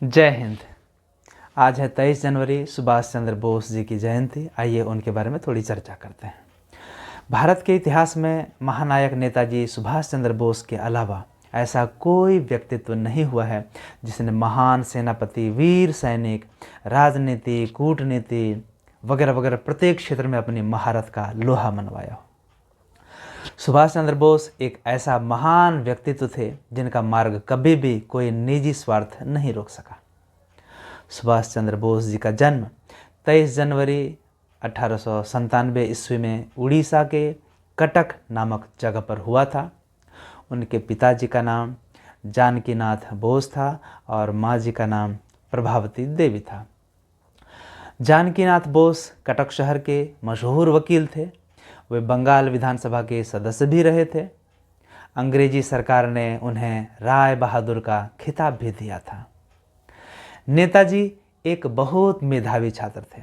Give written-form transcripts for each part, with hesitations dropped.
जय हिंद। आज है 23 जनवरी, सुभाष चंद्र बोस जी की जयंती। आइए उनके बारे में थोड़ी चर्चा करते हैं। भारत के इतिहास में महानायक नेताजी सुभाष चंद्र बोस के अलावा ऐसा कोई व्यक्तित्व नहीं हुआ है जिसने महान सेनापति, वीर सैनिक, राजनीति, कूटनीति वगैरह वगैरह प्रत्येक क्षेत्र में अपनी महारत का लोहा मनवाया हो। सुभाष चंद्र बोस एक ऐसा महान व्यक्तित्व थे जिनका मार्ग कभी भी कोई निजी स्वार्थ नहीं रोक सका। सुभाष चंद्र बोस जी का जन्म 23 जनवरी 1897 ईस्वी में उड़ीसा के कटक नामक जगह पर हुआ था। उनके पिताजी का नाम जानकीनाथ बोस था और माँ जी का नाम प्रभावती देवी था। जानकीनाथ बोस कटक शहर के मशहूर वकील थे। वे बंगाल विधानसभा के सदस्य भी रहे थे। अंग्रेजी सरकार ने उन्हें राय बहादुर का खिताब भी दिया था। नेताजी एक बहुत मेधावी छात्र थे।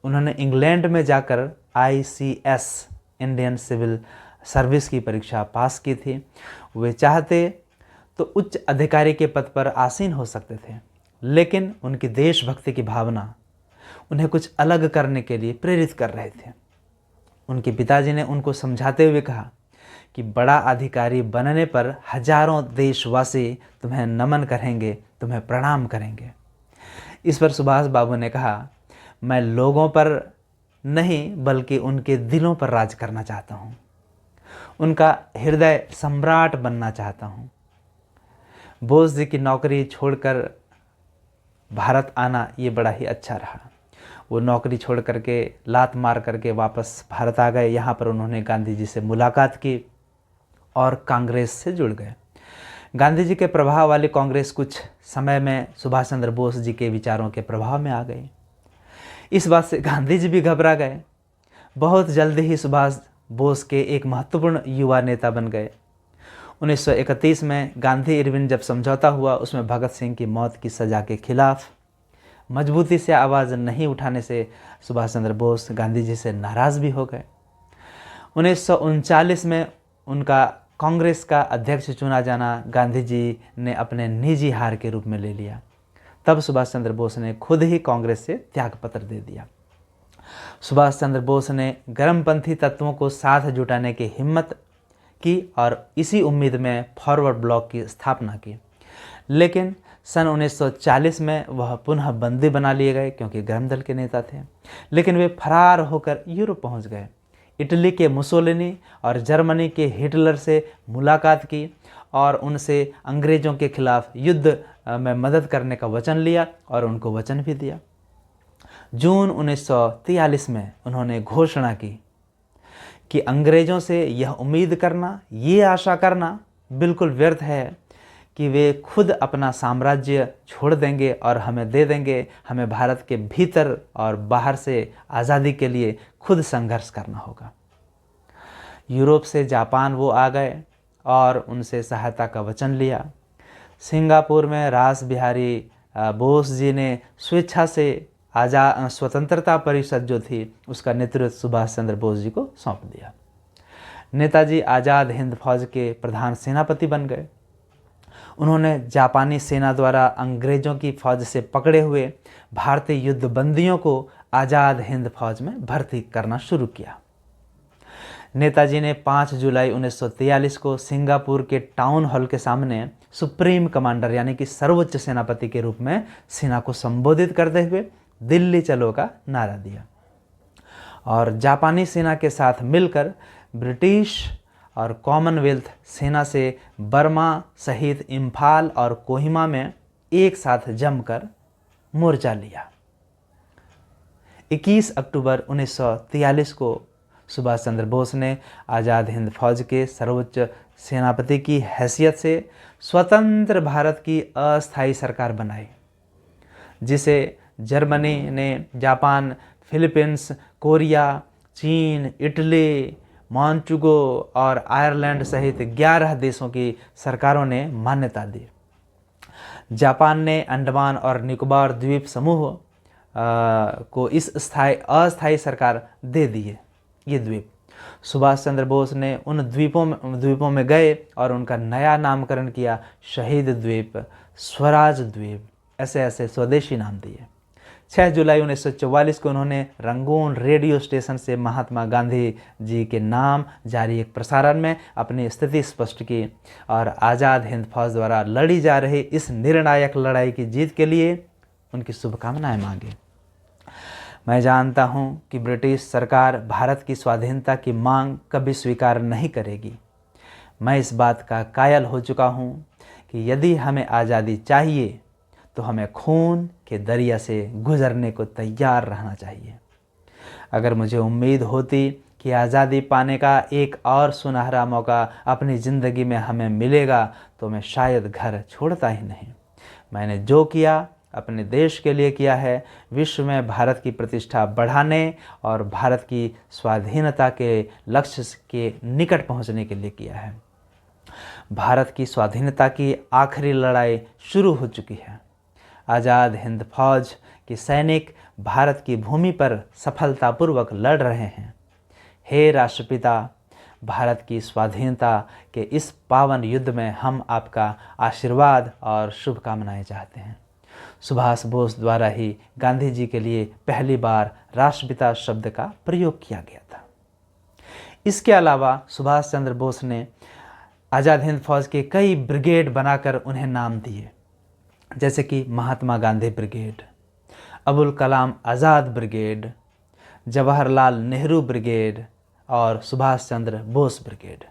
उन्होंने इंग्लैंड में जाकर ICS इंडियन सिविल सर्विस की परीक्षा पास की थी। वे चाहते तो उच्च अधिकारी के पद पर आसीन हो सकते थे, लेकिन उनकी देशभक्ति की भावना उन्हें कुछ अलग करने के लिए प्रेरित कर रहे थे। उनके पिताजी ने उनको समझाते हुए कहा कि बड़ा अधिकारी बनने पर हजारों देशवासी तुम्हें नमन करेंगे, तुम्हें प्रणाम करेंगे। इस पर सुभाष बाबू ने कहा, मैं लोगों पर नहीं बल्कि उनके दिलों पर राज करना चाहता हूँ, उनका हृदय सम्राट बनना चाहता हूँ। बोस जी की नौकरी छोड़कर भारत आना ये बड़ा ही अच्छा रहा। वो नौकरी छोड़ करके लात मार करके वापस भारत आ गए। यहाँ पर उन्होंने गांधी जी से मुलाकात की और कांग्रेस से जुड़ गए। गांधी जी के प्रभाव वाली कांग्रेस कुछ समय में सुभाष चंद्र बोस जी के विचारों के प्रभाव में आ गई। इस बात से गांधी जी भी घबरा गए। बहुत जल्दी ही सुभाष बोस के एक महत्वपूर्ण युवा नेता बन गए। 1931 में गांधी इरविन जब समझौता हुआ, उसमें भगत सिंह की मौत की सज़ा के खिलाफ मजबूती से आवाज़ नहीं उठाने से सुभाष चंद्र बोस गांधी जी से नाराज़ भी हो गए। 1939 में उनका कांग्रेस का अध्यक्ष चुना जाना गांधी जी ने अपने निजी हार के रूप में ले लिया। तब सुभाष चंद्र बोस ने खुद ही कांग्रेस से त्यागपत्र दे दिया। सुभाष चंद्र बोस ने गर्मपंथी तत्वों को साथ जुटाने की हिम्मत की और इसी उम्मीद में फॉरवर्ड ब्लॉक की स्थापना की, लेकिन सन 1940 में वह पुनः बंदी बना लिए गए क्योंकि गर्म दल के नेता थे। लेकिन वे फरार होकर यूरोप पहुंच गए। इटली के मुसोलिनी और जर्मनी के हिटलर से मुलाकात की और उनसे अंग्रेज़ों के खिलाफ युद्ध में मदद करने का वचन लिया और उनको वचन भी दिया। जून 1943 में उन्होंने घोषणा की कि अंग्रेज़ों से यह उम्मीद करना, ये आशा करना बिल्कुल व्यर्थ है कि वे खुद अपना साम्राज्य छोड़ देंगे और हमें दे देंगे। हमें भारत के भीतर और बाहर से आज़ादी के लिए खुद संघर्ष करना होगा। यूरोप से जापान वो आ गए और उनसे सहायता का वचन लिया। सिंगापुर में रास बिहारी बोस जी ने स्वेच्छा से स्वतंत्रता परिषद जो थी उसका नेतृत्व सुभाष चंद्र बोस जी को सौंप दिया। नेताजी आज़ाद हिंद फौज के प्रधान सेनापति बन गए। उन्होंने जापानी सेना द्वारा अंग्रेज़ों की फौज से पकड़े हुए भारतीय युद्ध बंदियों को आज़ाद हिंद फौज में भर्ती करना शुरू किया। नेताजी ने 5 जुलाई 1943 को सिंगापुर के टाउन हॉल के सामने सुप्रीम कमांडर यानी कि सर्वोच्च सेनापति के रूप में सेना को संबोधित करते हुए दिल्ली चलो का नारा दिया और जापानी सेना के साथ मिलकर ब्रिटिश और कॉमनवेल्थ सेना से बर्मा सहित इम्फाल और कोहिमा में एक साथ जमकर मोर्चा लिया। 21 अक्टूबर 1943 को सुभाष चंद्र बोस ने आज़ाद हिंद फौज के सर्वोच्च सेनापति की हैसियत से स्वतंत्र भारत की अस्थायी सरकार बनाई, जिसे जर्मनी ने जापान, फिलीपींस, कोरिया, चीन, इटली, मॉन्टेगो और आयरलैंड सहित 11 देशों की सरकारों ने मान्यता दी। जापान ने अंडमान और निकोबार द्वीप समूह को इस अस्थायी सरकार दे दी है। ये द्वीप सुभाष चंद्र बोस ने उन द्वीपों में गए और उनका नया नामकरण किया शहीद द्वीप, स्वराज द्वीप, ऐसे ऐसे स्वदेशी नाम दिए। 6 जुलाई 1944 को उन्होंने रंगून रेडियो स्टेशन से महात्मा गांधी जी के नाम जारी एक प्रसारण में अपनी स्थिति स्पष्ट की और आज़ाद हिंद फौज द्वारा लड़ी जा रही इस निर्णायक लड़ाई की जीत के लिए उनकी शुभकामनाएं मांगी। मैं जानता हूं कि ब्रिटिश सरकार भारत की स्वाधीनता की मांग कभी स्वीकार नहीं करेगी। मैं इस बात का कायल हो चुका हूं कि यदि हमें आज़ादी चाहिए तो हमें खून के दरिया से गुजरने को तैयार रहना चाहिए। अगर मुझे उम्मीद होती कि आज़ादी पाने का एक और सुनहरा मौका अपनी ज़िंदगी में हमें मिलेगा तो मैं शायद घर छोड़ता ही नहीं। मैंने जो किया अपने देश के लिए किया है, विश्व में भारत की प्रतिष्ठा बढ़ाने और भारत की स्वाधीनता के लक्ष्य के निकट पहुंचने के लिए किया है। भारत की स्वाधीनता की आखिरी लड़ाई शुरू हो चुकी है। आज़ाद हिंद फौज के सैनिक भारत की भूमि पर सफलतापूर्वक लड़ रहे हैं। हे राष्ट्रपिता, भारत की स्वाधीनता के इस पावन युद्ध में हम आपका आशीर्वाद और शुभकामनाएं चाहते हैं। सुभाष बोस द्वारा ही गांधी जी के लिए पहली बार राष्ट्रपिता शब्द का प्रयोग किया गया था। इसके अलावा सुभाष चंद्र बोस ने आज़ाद हिंद फौज के कई ब्रिगेड बनाकर उन्हें नाम दिए, जैसे कि Mahatma Gandhi brigade, Abul Kalam Azad brigade, Jawaharlal Nehru brigade और सुभाष चंद्र बोस ब्रिगेड।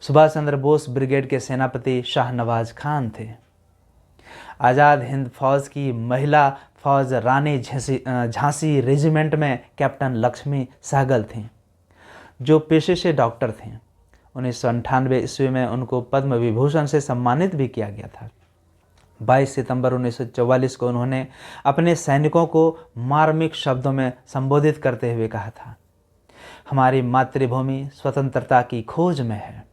सुभाष चंद्र बोस ब्रिगेड के सेनापति शाहनवाज खान थे। आज़ाद हिंद फौज की महिला फौज रानी झांसी रेजिमेंट में कैप्टन लक्ष्मी सहगल थीं, जो पेशे से डॉक्टर थीं। 1998 ईस्वी में उनको पद्म विभूषण से सम्मानित भी किया गया था। 22 सितंबर 1944 को उन्होंने अपने सैनिकों को मार्मिक शब्दों में संबोधित करते हुए कहा था, हमारी मातृभूमि स्वतंत्रता की खोज में है।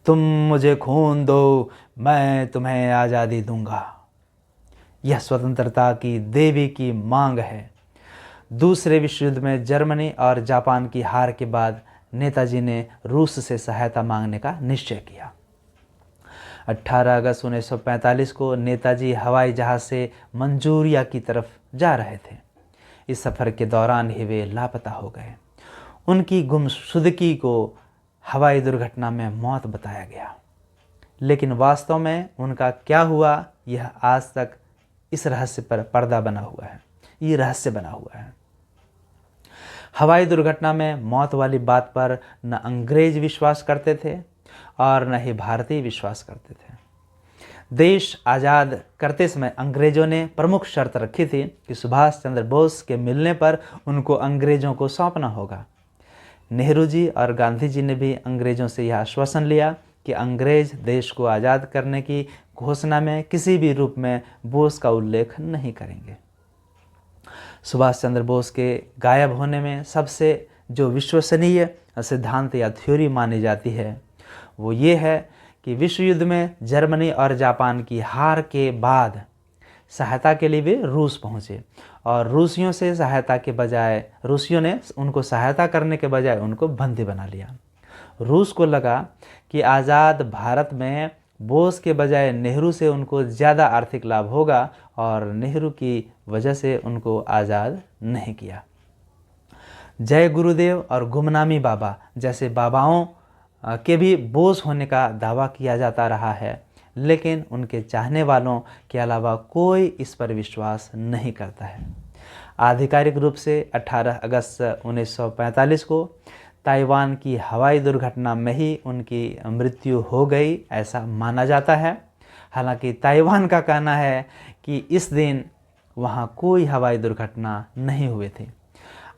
तुम मुझे खून दो, मैं तुम्हें आज़ादी दूंगा। यह स्वतंत्रता की देवी की मांग है। दूसरे विश्व युद्ध में जर्मनी और जापान की हार के बाद नेताजी ने रूस से सहायता मांगने का निश्चय किया। 18 अगस्त 1945 को नेताजी हवाई जहाज़ से मंचूरिया की तरफ जा रहे थे। इस सफ़र के दौरान ही वे लापता हो गए। उनकी गुमशुदगी को हवाई दुर्घटना में मौत बताया गया, लेकिन वास्तव में उनका क्या हुआ यह आज तक इस रहस्य पर पर्दा बना हुआ है, ये रहस्य बना हुआ है। हवाई दुर्घटना में मौत वाली बात पर न अंग्रेज विश्वास करते थे और न ही भारतीय विश्वास करते थे। देश आज़ाद करते समय अंग्रेजों ने प्रमुख शर्त रखी थी कि सुभाष चंद्र बोस के मिलने पर उनको अंग्रेजों को सौंपना होगा। नेहरू जी और गांधी जी ने भी अंग्रेजों से यह आश्वासन लिया कि अंग्रेज देश को आज़ाद करने की घोषणा में किसी भी रूप में बोस का उल्लेख नहीं करेंगे। सुभाष चंद्र बोस के गायब होने में सबसे जो विश्वसनीय सिद्धांत या थ्योरी मानी जाती है वो ये है कि विश्व युद्ध में जर्मनी और जापान की हार के बाद सहायता के लिए वे रूस पहुँचे और रूसियों ने उनको सहायता करने के बजाय उनको बंदी बना लिया। रूस को लगा कि आज़ाद भारत में बोस के बजाय नेहरू से उनको ज़्यादा आर्थिक लाभ होगा और नेहरू की वजह से उनको आज़ाद नहीं किया। जय गुरुदेव और गुमनामी बाबा जैसे बाबाओं के भी बोस होने का दावा किया जाता रहा है, लेकिन उनके चाहने वालों के अलावा कोई इस पर विश्वास नहीं करता है। आधिकारिक रूप से 18 अगस्त 1945 को ताइवान की हवाई दुर्घटना में ही उनकी मृत्यु हो गई, ऐसा माना जाता है। हालांकि ताइवान का कहना है कि इस दिन वहां कोई हवाई दुर्घटना नहीं हुई थी।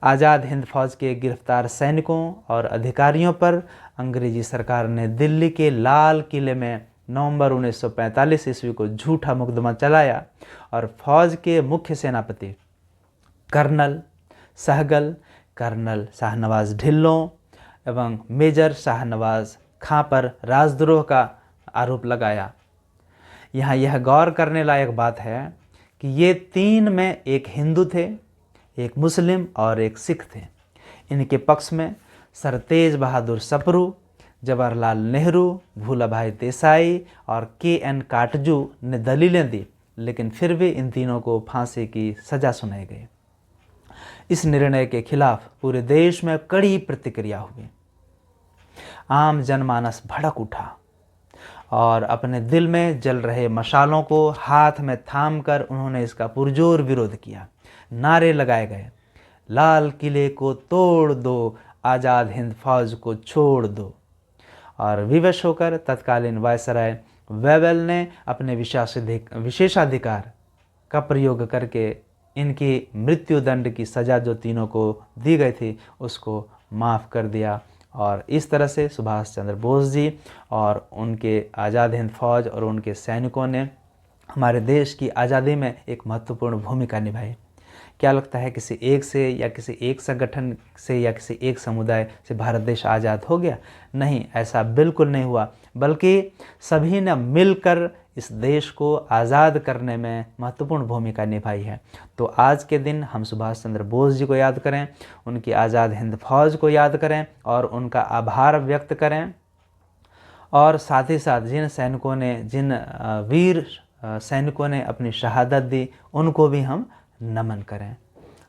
आज़ाद हिंद फौज के गिरफ्तार सैनिकों और अधिकारियों पर अंग्रेजी सरकार ने दिल्ली के लाल किले में नवंबर 1945 ईस्वी को झूठा मुकदमा चलाया और फौज के मुख्य सेनापति कर्नल सहगल, कर्नल शाहनवाज ढिल्लों एवं मेजर शाहनवाज खां पर राजद्रोह का आरोप लगाया। यहाँ यह गौर करने लायक बात है कि ये तीन में एक हिंदू थे, एक मुस्लिम और एक सिख थे। इनके पक्ष में सर तेज बहादुर सप्रू, जवाहरलाल नेहरू, भूला भाई देसाई और के एन काटजू ने दलीलें दी, लेकिन फिर भी इन तीनों को फांसी की सज़ा सुनाई गई। इस निर्णय के खिलाफ पूरे देश में कड़ी प्रतिक्रिया हुई। आम जनमानस भड़क उठा और अपने दिल में जल रहे मशालों को हाथ में थामकर उन्होंने इसका पुरजोर विरोध किया। नारे लगाए गए, लाल किले को तोड़ दो, आज़ाद हिंद फौज को छोड़ दो। और विवश होकर तत्कालीन वायसराय वेवेल ने अपने विशेषाधिकार का प्रयोग करके इनकी मृत्युदंड की सज़ा जो तीनों को दी गई थी उसको माफ़ कर दिया। और इस तरह से सुभाष चंद्र बोस जी और उनके आज़ाद हिंद फौज और उनके सैनिकों ने हमारे देश की आज़ादी में एक महत्वपूर्ण भूमिका निभाई। क्या लगता है किसी एक से या किसी एक संगठन से या किसी एक समुदाय से भारत देश आज़ाद हो गया? नहीं, ऐसा बिल्कुल नहीं हुआ, बल्कि सभी ने मिलकर इस देश को आज़ाद करने में महत्वपूर्ण भूमिका निभाई है। तो आज के दिन हम सुभाष चंद्र बोस जी को याद करें, उनकी आज़ाद हिंद फौज को याद करें और उनका आभार व्यक्त करें। और साथ ही साथ जिन वीर सैनिकों ने अपनी शहादत दी उनको भी हम नमन करें।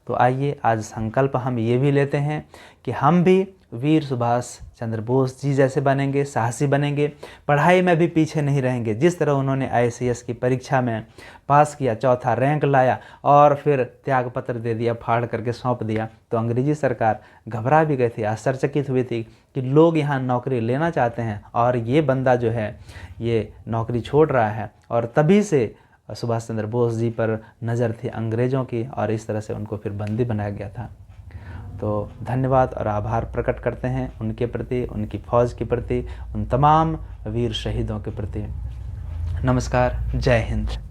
तो आइए आज संकल्प हम ये भी लेते हैं कि हम भी वीर सुभाष चंद्र बोस जी जैसे बनेंगे, साहसी बनेंगे, पढ़ाई में भी पीछे नहीं रहेंगे। जिस तरह उन्होंने ICS की परीक्षा में पास किया, चौथा रैंक लाया और फिर त्यागपत्र दे दिया, फाड़ करके सौंप दिया, तो अंग्रेजी सरकार घबरा भी गई थी, आश्चर्यचकित हुई थी कि लोग यहाँ नौकरी लेना चाहते हैं और ये बंदा जो है ये नौकरी छोड़ रहा है। और तभी से सुभाष चंद्र बोस जी पर नज़र थी अंग्रेज़ों की और इस तरह से उनको फिर बंदी बनाया गया था। तो धन्यवाद और आभार प्रकट करते हैं उनके प्रति, उनकी फ़ौज के प्रति, उन तमाम वीर शहीदों के प्रति। नमस्कार, जय हिंद।